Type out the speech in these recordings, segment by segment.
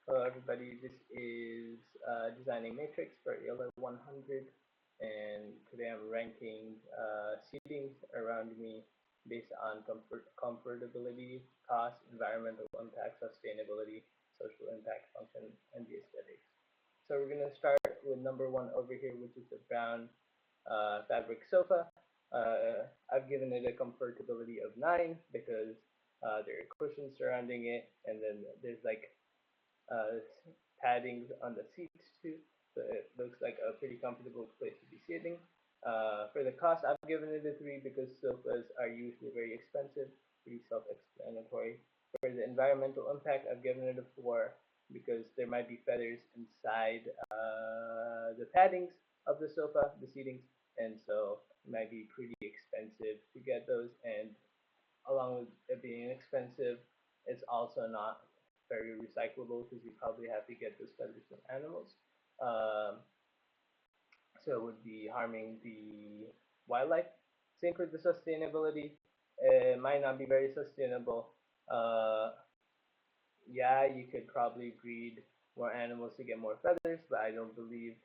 Hello everybody, this is Designing Matrix for ELA 100, and today I'm ranking seatings around me based on comfortability, cost, environmental impact, sustainability, social impact, function, and the aesthetics. So we're going to start with number one over here, which is the brown fabric sofa. I've given it a comfortability of 9 because there are cushions surrounding it, and then there's like uh, paddings on the seats too, so it looks like a pretty comfortable place to be sitting. For the cost, I've given it a 3 because sofas are usually very expensive, pretty self-explanatory. For the environmental impact, I've given it a 4 because there might be feathers inside the paddings of the sofa, the seatings, and so it might be pretty expensive to get those. And along with it being expensive, it's also not very recyclable because you probably have to get those feathers from animals. Um, so it would be harming the wildlife. Same for the sustainability. It might not be very sustainable. Uh, yeah, you could probably breed more animals to get more feathers, but I don't believe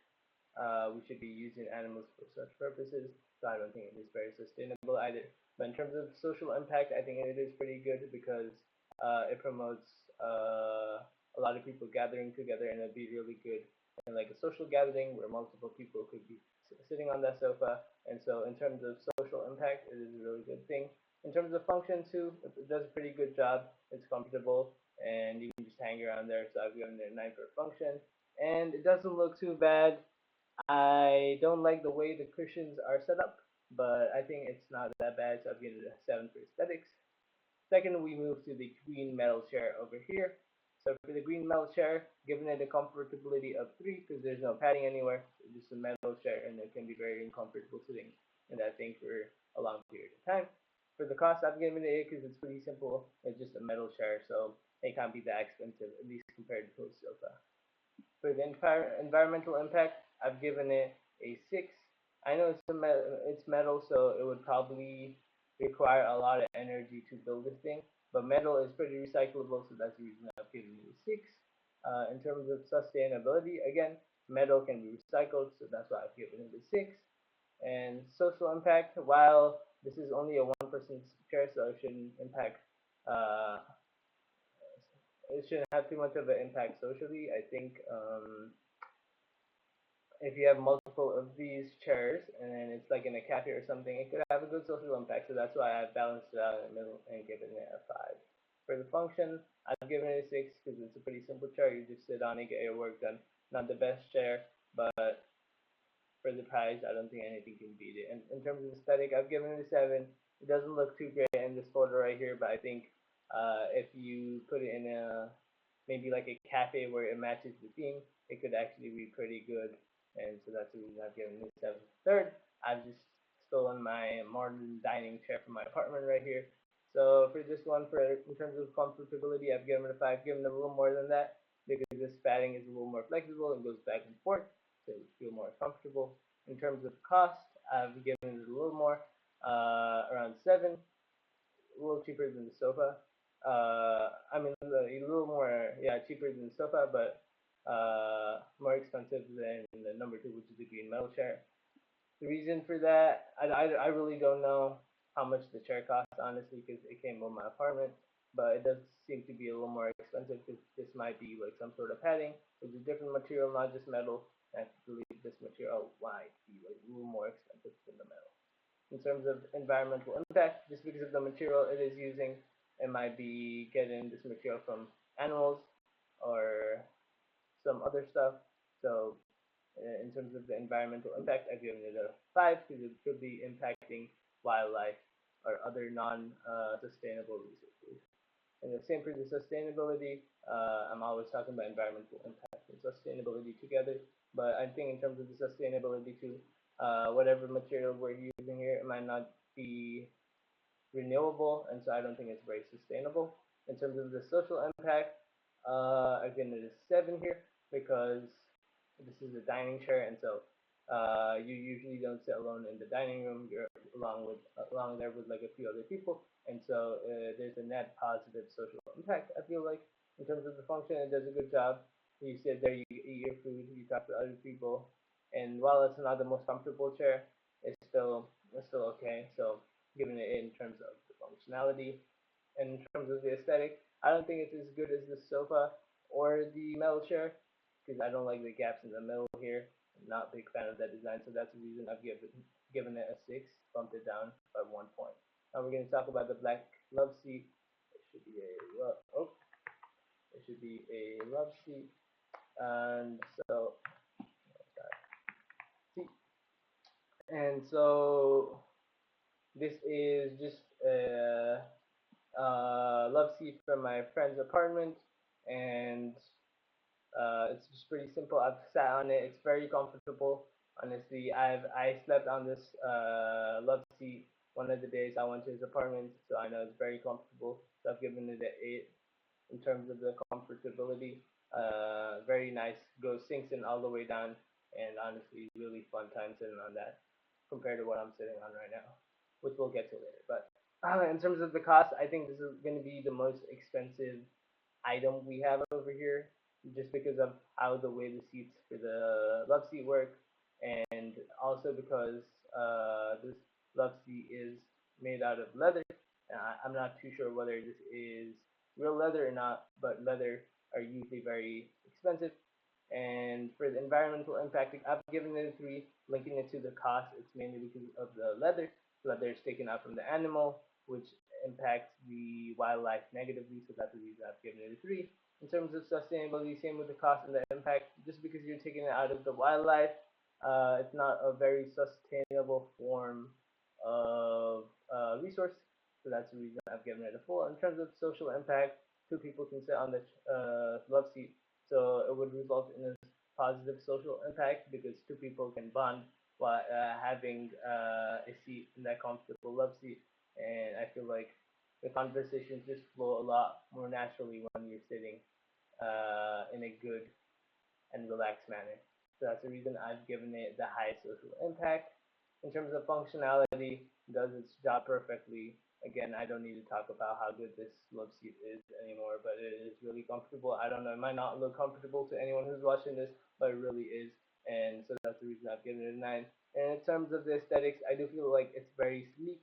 we should be using animals for such purposes. So I don't think it is very sustainable either. But in terms of social impact, I think it is pretty good because it promotes a lot of people gathering together, and it'd be really good in like a social gathering where multiple people could be sitting on that sofa. And so in terms of social impact, it is a really good thing. In terms of function too, it does a pretty good job. It's comfortable and you can just hang around there. So I've given it a 9 for function, and it doesn't look too bad. I don't like the way the cushions are set up, but I think it's not that bad, so I've given it a 7 for aesthetics. Second, we move to the green metal chair over here. So for the green metal chair, giving it a comfortability of 3 because there's no padding anywhere, it's just a metal chair, and it can be very uncomfortable sitting in that thing for a long period of time. For the cost, I've given it a because it's pretty simple. It's just a metal chair, so it can't be that expensive, at least compared to a sofa. For the environmental impact, I've given it a 6. I know it's metal, so it would probably require a lot of energy to build this thing, but metal is pretty recyclable, so that's the reason I've given it a 6. In terms of sustainability, again, metal can be recycled, so that's why I've given it a 6. And social impact, while this is only a one-person chair, so uh, it shouldn't have too much of an impact socially. I think if you have multiple of these chairs and it's like in a cafe or something, it could have a good social impact. So that's why I've balanced it out in the middle and given it a 5. For the function, I've given it a 6 because it's a pretty simple chair. You just sit on it, get your work done. Not the best chair, but for the price, I don't think anything can beat it. And in terms of aesthetic, I've given it a 7. It doesn't look too great in this photo right here, but I think if you put it in a maybe like a cafe where it matches the theme, it could actually be pretty good. And so that's the reason I've given it a 7. Third, I've just stolen my modern dining chair from my apartment right here. So for this one, for in terms of comfortability, I've given it a 5. Given it a little more than that because this padding is a little more flexible and goes back and forth, so you feel more comfortable. In terms of cost, I've given it a little more, around 7, a little cheaper than the sofa. I mean, a little more, yeah, cheaper than the sofa, but more expensive than the number 2, which is the green metal chair. The reason for that, I really don't know how much the chair costs, honestly, because it came with my apartment. But it does seem to be a little more expensive because this might be like some sort of padding. It's a different material, not just metal. And I believe this material might be like a little more expensive than the metal. In terms of environmental impact, just because of the material it is using, it might be getting this material from animals or some other stuff. So in terms of the environmental impact, I've given it a 5 because it could be impacting wildlife or other non-sustainable resources. And the same for the sustainability. I'm always talking about environmental impact and sustainability together, but I think in terms of the sustainability too, whatever material we're using here, it might not be renewable, and so I don't think it's very sustainable. In terms of the social impact, again, it is 7 here because this is a dining chair, and so you usually don't sit alone in the dining room. You're along there with like a few other people, and so there's a net positive social impact. I feel like, In terms of the function, it does a good job. You sit there, you eat your food, you talk to other people, and while it's not the most comfortable chair, it's still okay. So giving it in terms of the functionality and in terms of the aesthetic, I don't think it's as good as the sofa or the metal chair because I don't like the gaps in the middle here. I'm not a big fan of that design, so that's the reason I've given it a six, bumped it down by 1 point. Now we're going to talk about the black love seat. It should be a it should be a love seat, and so seat, and so this is just a love seat from my friend's apartment, and it's just pretty simple. I've sat on it. It's very comfortable. Honestly, I slept on this love seat one of the days I went to his apartment, so I know it's very comfortable. So I've given it an eight in terms of the comfortability. Very nice. Goes sinks in all the way down, and honestly, really fun time sitting on that compared to what I'm sitting on right now, which we'll get to later. But in terms of the cost, I think this is going to be the most expensive item we have over here, just because of how the way the seats for the love seat work, and also because this love seat is made out of leather. I'm not too sure whether this is real leather or not, but leather are usually very expensive. And for the environmental impact, I've given it a three, linking it to the cost. It's mainly because of the leather. Leather is taken out from the animal, which impacts the wildlife negatively. So that's the reason I've given it a three. In terms of sustainability, same with the cost and the impact. Just because you're taking it out of the wildlife, it's not a very sustainable form of resource. So that's the reason I've given it a four. In terms of social impact, two people can sit on the love seat, so it would result in a positive social impact because two people can bond while having a seat in that comfortable love seat. And I feel like the conversations just flow a lot more naturally when you're sitting in a good and relaxed manner. So that's the reason I've given it the highest social impact. In terms of functionality, it does its job perfectly. Again, I don't need to talk about how good this love seat is anymore, but it is really comfortable. I don't know, it might not look comfortable to anyone who's watching this, but it really is. And so that's the reason I've given it a 9. And in terms of the aesthetics, I do feel like it's very sleek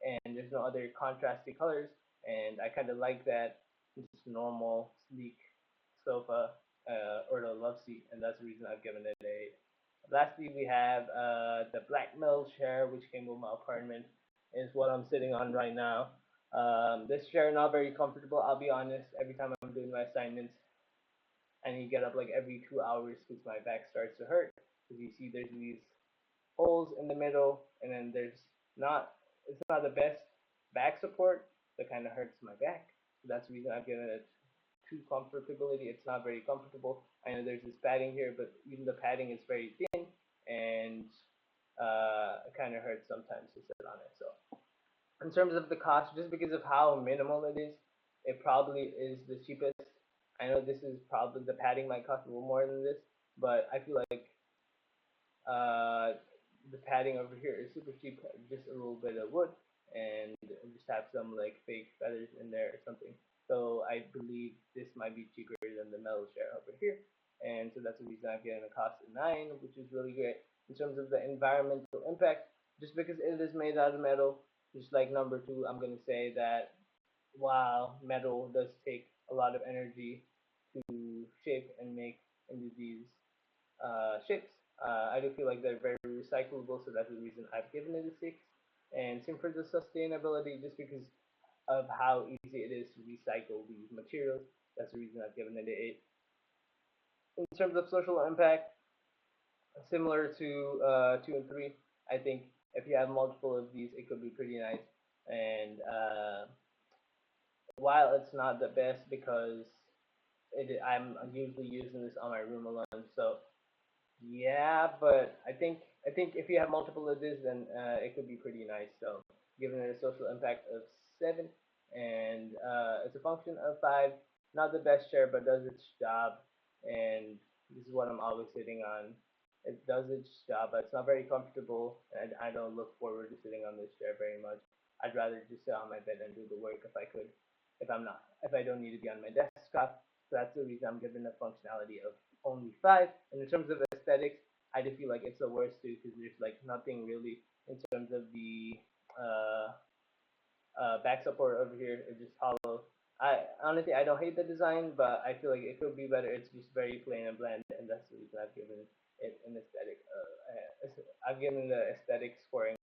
and there's no other contrasty colors. And I kind of like that just normal, sleek sofa or the love seat, and that's the reason I've given it a. Lastly, we have the black mill chair, which came with my apartment, is what I'm sitting on right now. This chair not very comfortable. I'll be honest. Every time I'm doing my assignments, I need to get up like every 2 hours because my back starts to hurt. Because you see, there's these holes in the middle, and then there's not. It's not the best back support. That kind of hurts my back. So that's the reason I've given it to comfortability. It's not very comfortable. I know there's this padding here, but even the padding is very thin, and it kind of hurts sometimes to sit on it. So in terms of the cost, just because of how minimal it is, it probably is the cheapest. I know this is probably the padding might cost a little more than this, but I feel like uh, the padding over here is super cheap, just a little bit of wood, and just have some like fake feathers in there or something. So I believe this might be cheaper than the metal chair over here, and so that's the reason I'm getting a cost of 9, which is really great in terms of the environmental impact. Just because it is made out of metal, just like number two, I'm gonna say that while metal does take a lot of energy to shape and make into these ships. I do feel like they're very recyclable, so that's the reason I've given it a six. And same for the sustainability, just because of how easy it is to recycle these materials. That's the reason I've given it an eight. In terms of social impact, similar to two and three, I think if you have multiple of these, it could be pretty nice. And while it's not the best because I'm usually using this on my room alone, so yeah, but I think if you have multiple of this, then it could be pretty nice. So, giving it a social impact of 7, and it's a function of 5. Not the best chair, but does its job. And this is what I'm always sitting on. It does its job, but it's not very comfortable, and I don't look forward to sitting on this chair very much. I'd rather just sit on my bed and do the work if I could. If I don't need to be on my desktop, So that's the reason I'm giving a functionality of only five. And in terms of aesthetics, I just feel like it's the worst too because there's like nothing really in terms of the uh, back support over here. It's just hollow. I honestly I don't hate the design, but I feel like it could be better. It's just very plain and bland, and that's the reason I've given it an aesthetic. I've given the aesthetic scoring